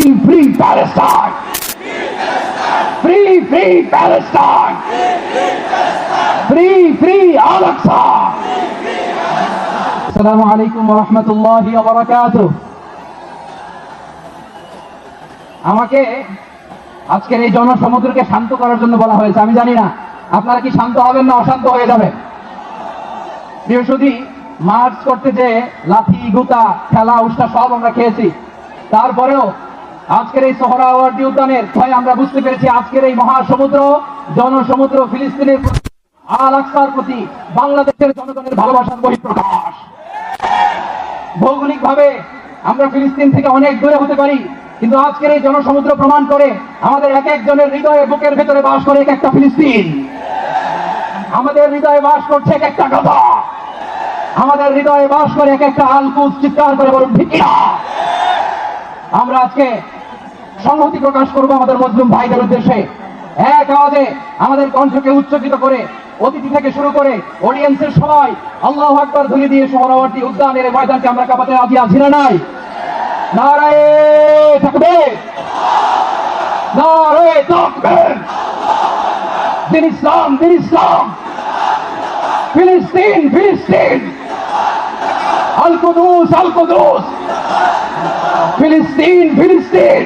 free Palestine! Free Palestine! Free Al-Aqsa! Assalamu alaikum wa rahmatullahi wa barakatuh. আমাকে আজকের এই জনসমুদ্রকে শান্ত করার জন্য বলা হয়েছে। আমি জানি না আপনারা কি শান্ত হবেন না অশান্ত হয়ে যাবেন। বৃহস্পতি মার্চ করতে যে লাঠি গুতা খেলা উষ্টা সব আমরা খেয়েছি, তারপরেও আজকের এই সোহরাওয়ার্দী উদ্যানের ভয় আমরা বুঝতে পেরেছি আজকের এই মহাসমুদ্র জনসমুদ্র ফিলিস্তিনের আল আকসার প্রতি বাংলাদেশের জনগণের ভালোবাসার বহিঃপ্রকাশ। ভৌগোলিকভাবে আমরা ফিলিস্তিন থেকে অনেক দূরে হতে পারি, কিন্তু আজকের এই জনসমুদ্র প্রমাণ করে আমাদের এক একজনের হৃদয়ে বুকের ভেতরে বাস করে এক একটা ফিলিস্তিন। আমাদের হৃদয়ে বাস করছে এক একটা গাজা, আমাদের হৃদয়ে বাস করে এক একটা আল-কুদস। চিৎকার করে বলুন ঠিক না? আমরা আজকে সংহতি প্রকাশ করব আমাদের মুসলিম ভাইদের উদ্দেশ্যে। এক আওয়াজে আমাদের কণ্ঠকে উচ্চকিত করে অতিথি থেকে শুরু করে অডিয়েন্সের সবাই আল্লাহু আকবার ধ্বনি দিয়ে সোহরাওয়ার্দী উদ্যানের এই ময়দানকে আমরা কাঁপাতে রাজি আছি না নাই? নারায়ে তাকবীর, নারায়ে তাকবীর। দিন ইসলাম, দিন ইসলাম। ফিলিস্তিন, ফিলিস্তিন। আল কুদুস, আল কুদুস। ফিলিস্তিন, ফিলিস্তিন।